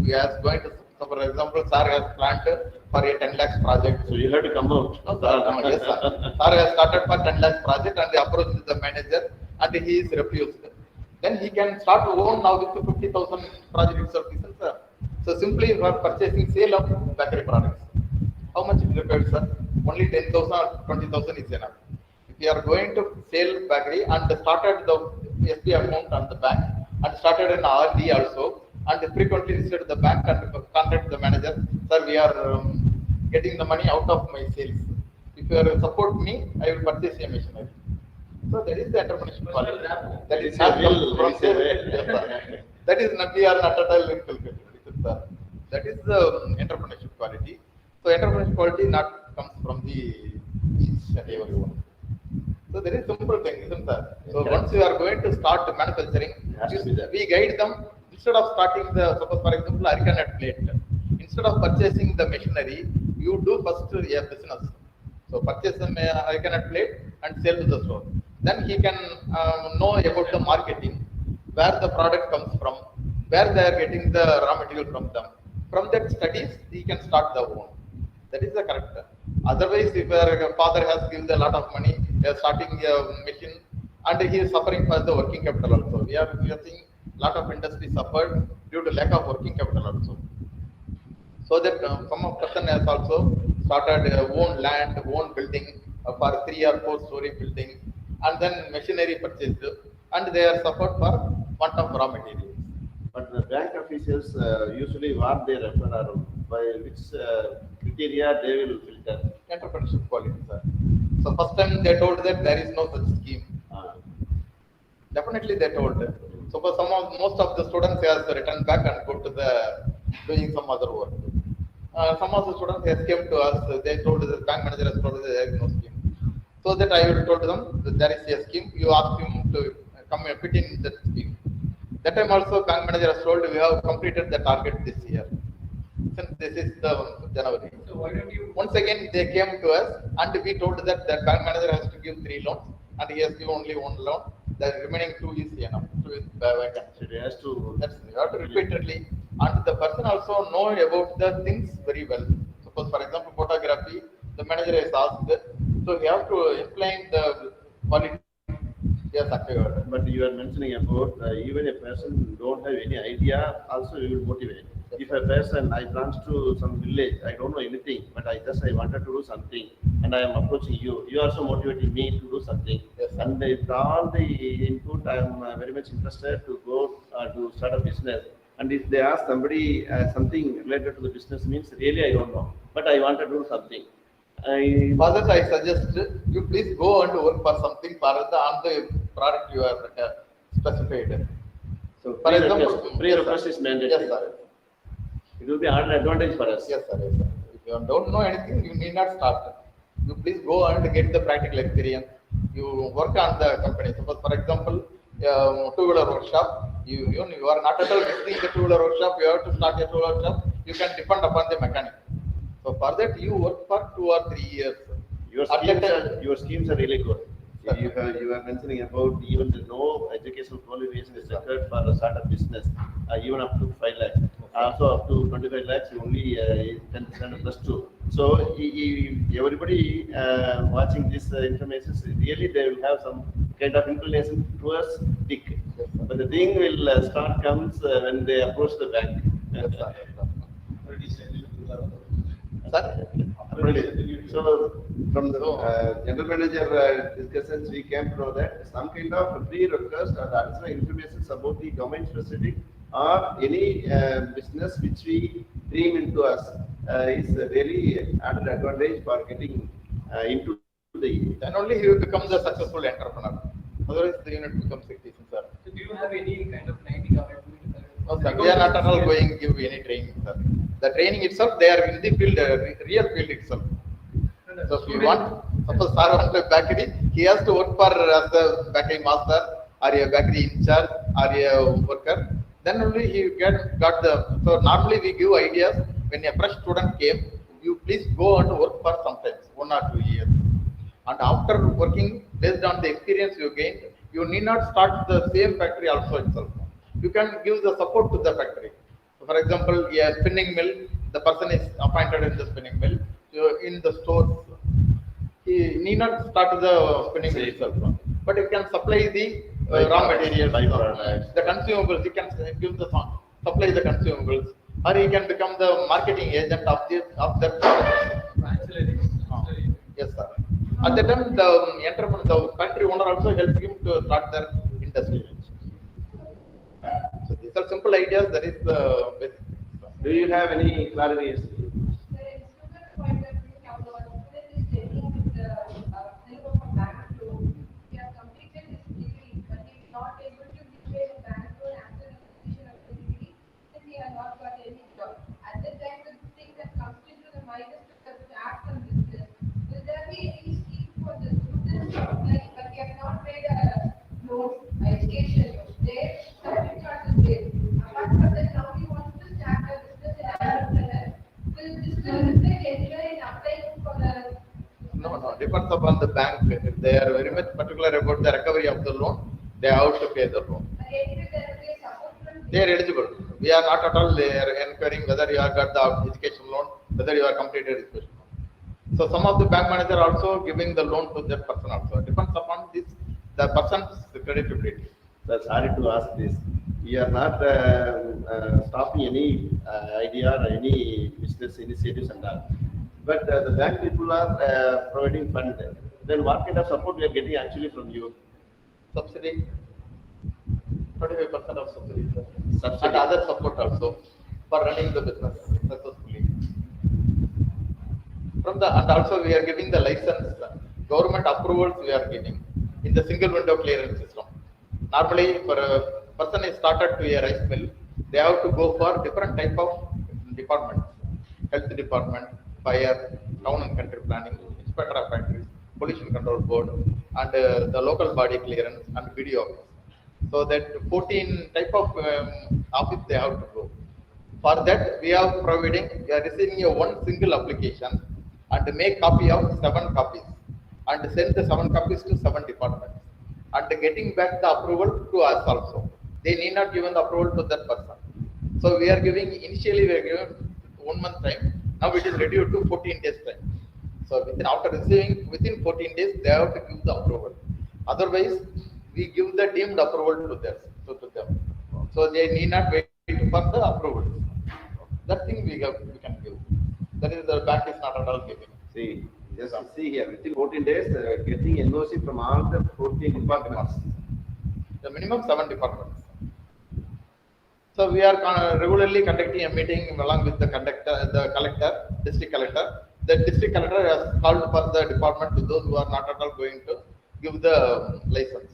Speaker 3: we are going to, so for example, sir has planned for a 10 lakhs project.
Speaker 4: you have to come out.
Speaker 3: No, sir, no, yes, sir. Sir has started for 10 lakhs project and they approached the manager and he is refused. Then he can start own now with 50,000 project itself, isn't sir? So simply for purchasing sale of bakery products. How much is required, sir? Only 10,000 or 20,000 is enough. If you are going to sell bakery and started the SP account on the bank and started an RD also and frequently visited the bank and contact the manager, sir, we are getting the money out of my sales. If If you support me, I will purchase a machinery. So that is the entrepreneurship quality. That is
Speaker 4: a
Speaker 3: not
Speaker 4: will,
Speaker 3: from
Speaker 4: it's a way.
Speaker 3: yes, sir. That is not, we are not at all inculcated. That is the entrepreneurship quality. So entrepreneurship quality not comes from the each and every one. So there is simple thing, isn't there? So once you are going to start manufacturing, we guide them instead of starting the, suppose for example, Arcanat plate. Instead of purchasing the machinery, you do first a business. So purchase the Arcanat plate and sell to the store. Then he can know about the marketing, where the product comes from, where they are getting the raw material from them. From that studies, he can start the own. That is the correct. Otherwise, if your father has given a lot of money, they are starting a machine, and he is suffering for the working capital also. We are seeing a lot of industry suffered due to lack of working capital also. So that some of person has also started own land, own building for 3 or 4 story building, and then machinery purchased, and they are suffered for want of raw materials.
Speaker 4: But the bank officials usually what they refer are by which criteria they will filter.
Speaker 3: Entrepreneurship quality, sir. So first time they told that there is no such scheme. Definitely they told. So for most of the students has returned back and go to the doing some other work. Some of the students has came to us. They told the bank manager has told that there is no scheme. So that I will told them that there is a scheme. You ask him to come and fit in that scheme. That time also bank manager has told we have completed the target this year. Since this is the January.
Speaker 2: So why don't you?
Speaker 3: Once again they came to us and we told that the bank manager has to give 3 loans and he has given only 1 loan. The remaining 2 is enough. 2 is vacant.
Speaker 4: So it has to.
Speaker 3: That's you have to repeatedly, and the person also know about the things very well. Suppose for example photography, the manager has asked, so you have to implement the quality. Yes,
Speaker 4: but you are mentioning about even a person don't have any idea, also you will motivate. If a person, I branch to some village, I don't know anything, but I wanted to do something, and I am approaching you. You also motivating me to do something.
Speaker 3: Yes,
Speaker 4: and with all the input, I am very much interested to go to start a business. And if they ask somebody something related to the business, means really I don't know, but I want to do something.
Speaker 3: For that, I suggest you please go and work for something for on the product you are specified.
Speaker 4: So,
Speaker 3: For example,
Speaker 4: pre-request is mandatory.
Speaker 3: Yes, sir.
Speaker 4: It will be an advantage for us.
Speaker 3: Yes, sir. Yes, sir. If you don't know anything, you need not start. You please go and get the practical experience. You work on the company. Suppose, for example, two-wheeler workshop. You are not at all visiting the two-wheeler workshop. You have to start a two-wheeler workshop. You can depend upon the mechanic. So for that, you work for 2 or 3 years.
Speaker 4: Your schemes are really good. You are mentioning about even the no educational qualification is required for a startup business, even up to 5 lakhs. So up to 25 lakhs, you only 10% plus 2. So everybody watching this information, really they will have some kind of inclination towards TIC. But the thing will start comes when they approach the bank. So from the general manager discussions, we came to know that some kind of pre-request or additional information about the domain specific or any business which we dream into us is really added advantage for getting into the.
Speaker 3: Then only he becomes a successful entrepreneur. Otherwise, the unit becomes fictitious, sir.
Speaker 2: So do you have any kind of training available?
Speaker 3: No, sir. We are not at all going to give any training, sir. The training itself, they are in the field, real field itself. So if you want, suppose sir wants a bakery, he has to work for as a bakery master or a bakery in charge or a worker. Then only he got the. So normally we give ideas when a fresh student came. You please go and work for sometimes 1 or 2 years, and after working based on the experience you gained, you need not start the same factory also itself. You can give the support to the factory. So for example, a spinning mill, the person is appointed in the spinning mill. So in the stores, he need not start the spinning mill itself, but you can supply the raw materials, the consumables. He can give the supply the consumables, or he can become the marketing agent of that product. Yes, sir. At the time, the factory owner also helps him to start their industry. So these are simple ideas. That is the basic.
Speaker 4: Do you have any clarification?
Speaker 6: The instrument point of view, how the student is taking with the
Speaker 3: depends upon the bank. If they are very much particular about the recovery of the loan, they have to pay the loan.
Speaker 6: Anyway, there will be a support from
Speaker 3: They are eligible. We are not at all enquiring whether you have got the education loan, whether you are completed education loan. So some of the bank manager also giving the loan to that person also. It depends upon this, the person's creditability.
Speaker 4: That's sorry to ask this. We are not stopping any idea or any business initiatives and all. But the bank people are providing fund. Then what kind of support we are getting actually from you?
Speaker 3: Subsidy, 25% of subsidy, sir.
Speaker 4: Subsidy.
Speaker 3: And other support also for running the business successfully. And also we are giving the license, government approvals we are giving in the single window clearance system. Normally, for a person is started to a rice mill, they have to go for different type of departments: health department, fire, town and country planning, inspector of factories, pollution control board, and the local body clearance and BDO office. So that 14 type of office they have to go. For that, we are receiving a one single application and make copy of 7 copies and send the 7 copies to 7 departments and getting back the approval to us also. They need not give the approval to that person. So we are giving, initially we are giving 1 month time. Now it is reduced to 14 days time. So after receiving within 14 days, they have to give the approval. Otherwise, we give the deemed approval to them. So they need not wait for the approval. That thing we can give. That is, the bank is not at all giving.
Speaker 4: See, just see here, within 14 days, getting NOC from all the 14 departments.
Speaker 3: The minimum 7 departments. So we are regularly conducting a meeting along with the collector, district collector. The district collector has called for the department to those who are not at all going to give the license.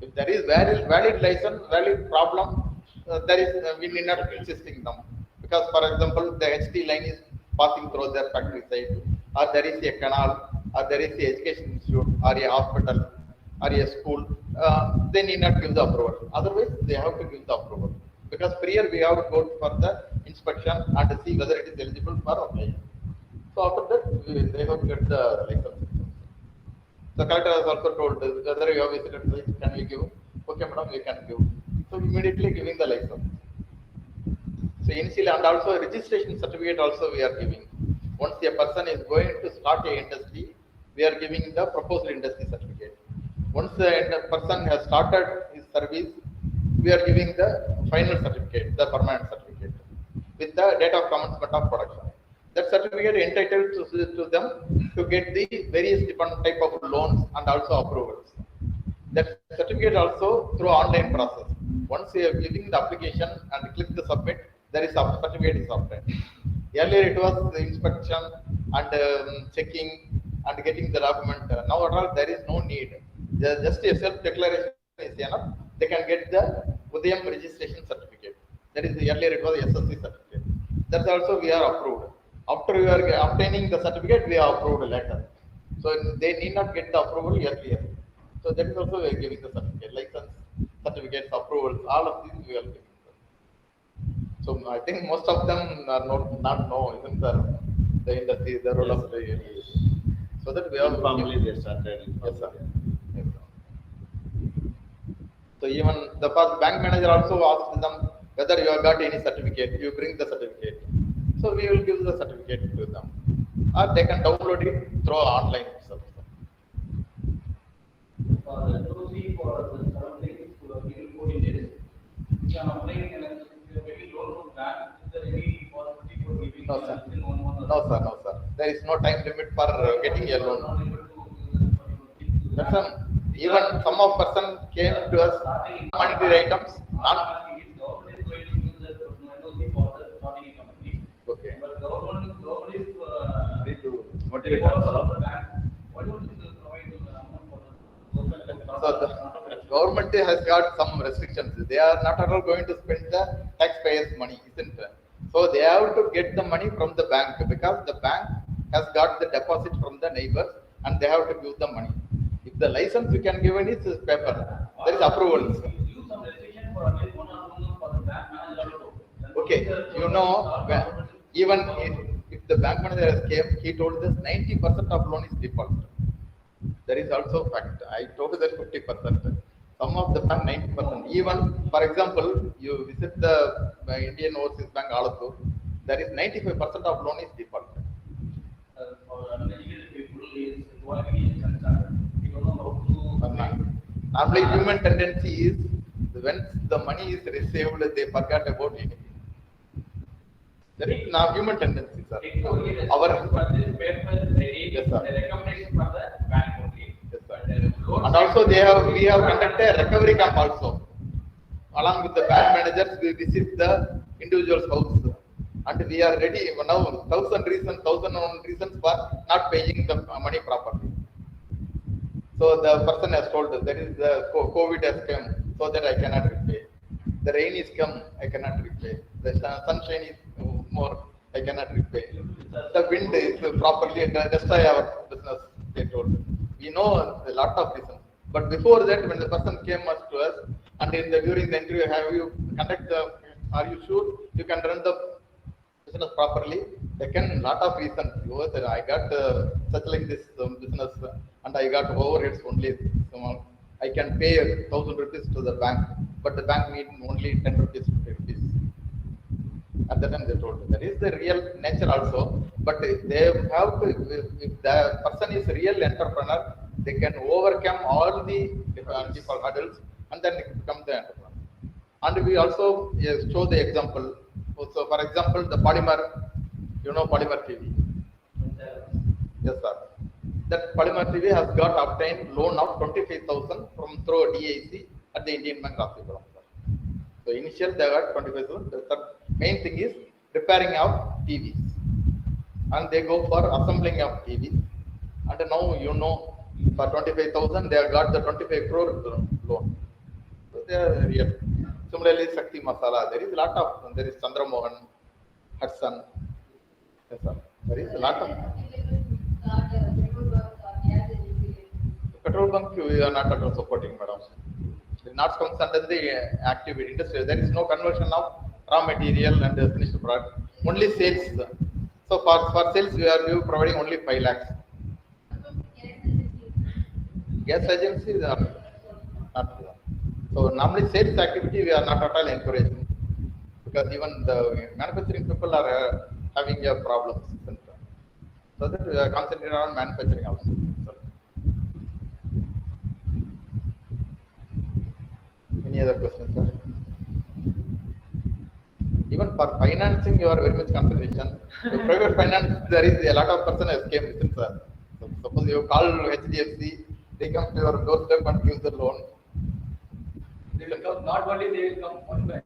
Speaker 3: If there is valid license, valid problem, we need not insisting them. Because, for example, the HT line is passing through their factory site, or there is a canal, or there is a education institute, or a hospital, or a school, they need not give the approval. Otherwise, they have to give the approval. Because prior we have to go for the inspection and see whether it is eligible for applying. So after that, they have to get the license. The collector has also told whether you have visited site, can we give? Okay, madam, we can give. So immediately giving the license. So initially, and also registration certificate also we are giving. Once a person is going to start a industry, we are giving the proposed industry certificate. Once the person has started his service, we are giving the final certificate, the permanent certificate, with the date of commencement of production. That certificate entitled to them to get the various different type of loans and also approvals. That certificate also through online process. Once you are giving the application and click the submit, there is a certificate is obtained. Earlier it was the inspection and checking and getting the document. Now at all there is no need. Just a self-declaration is enough. They can get the Udayam registration certificate. That is, earlier it was SSC certificate. That's also we are approved. After we are obtaining the certificate, we are approved later. So they need not get the approval earlier. So that is also we are giving the certificate, license, certificates, approvals, all of these we are giving. So I think most of them are not know even the industry, the role of the industry. So that we are
Speaker 4: Informally they started.
Speaker 3: Yes, sir. Yes, sir. So even the first bank manager also asked them whether you have got any certificate, you bring the certificate. So we will give the certificate to them. Or they can download it through online itself.
Speaker 2: For the NOC for the 7 days to a given 14 days, you can apply and if you are getting loan from bank, is there any possibility for giving
Speaker 3: No, sir.
Speaker 2: within 1 month?
Speaker 3: No, sir, no, sir. There is no time limit for getting a loan.
Speaker 2: Not able to use that
Speaker 3: That's even some of person came to us, monetary items, not
Speaker 2: government is going to use that NOC for the starting a company.
Speaker 3: okay.
Speaker 2: But government is
Speaker 4: Need to
Speaker 2: motivate
Speaker 4: motivate us.
Speaker 2: the bank. Why don't you provide the amount for the
Speaker 3: So the government has got some restrictions. They are not at all going to spend the taxpayers' money, isn't it? So they have to get the money from the bank because the bank has got the deposit from the neighbors and they have to give the money. If the license you can give any is paper, there is approval.
Speaker 2: Use some restriction for at least 1 or 2 months for the bank manager also.
Speaker 3: Okay, you know, even if the bank manager has came, he told us 90% of loan is default. There is also fact. I told that 50%. Some of the bank 90%. Even, for example, you visit the Indian Overseas Bank also, there is 95% of loan is default.
Speaker 5: For uneducated people, is qualification concern. We don't know how to.
Speaker 3: Normally, human tendency is when the money is received, they forget about anything. That is now human tendency, sir. Our
Speaker 7: for this paper ready,
Speaker 3: Yes, sir.
Speaker 7: the recommendation for the bank only.
Speaker 3: Yes, sir.
Speaker 7: But the loan
Speaker 3: And also we have conducted a recovery camp also. Along with the bank managers, we visit the individual's house. And we are ready now, 1,001 reasons for not paying the money properly. So the person has told us, that is the COVID has come, so that I cannot repay. The rain is come, I cannot repay. The sunshine is more, I cannot repay. The wind is properly destroy our business, they told. We know a lot of reasons. But before that, when the person came to us, and during the interview, have you are you sure you can run the business properly? They can lot of reasons. I got such like this business, and I got overheads only. So I can pay 1,000 rupees to the bank, but the bank need only 10 rupees, 50 rupees. At that time they told me. That is the real nature also. But they have to, if the person is real entrepreneur, they can overcome all the default hurdles and then become the entrepreneur. And we also show the example. So for example, the polymer, you know polymer TV. Yes, sir. That polymer TV has got obtained loan of 25,000 from through DIC at the Indian Bank of Srinivasan. So initial they got 25,000. The main thing is repairing of TVs, and they go for assembling of TVs. And now you know for 25,000 they have got the 25 crore loan. So they are real. Similarly, Shakti Masala. There is a lot of. There is Chandra Mohan, Hudson. Yes, sir. There is a lot of. Petrol bunk we are not at all supporting, madam. It not comes under the active industry. There is no conversion of raw material and finished product. Only sales. So for sales we are providing only 5 lakhs. Gas agencies are not. So normally sales activity we are not at all encouraging, because even the manufacturing people are having problems. So that we are concentrating on manufacturing also. So, any other questions, sir? Even for financing, you are very much consideration. The private finance, there is a lot of person has came within, sir. So suppose you call HDFC, they come to your doorstep and give the loan.
Speaker 2: They will come, not only they will come one by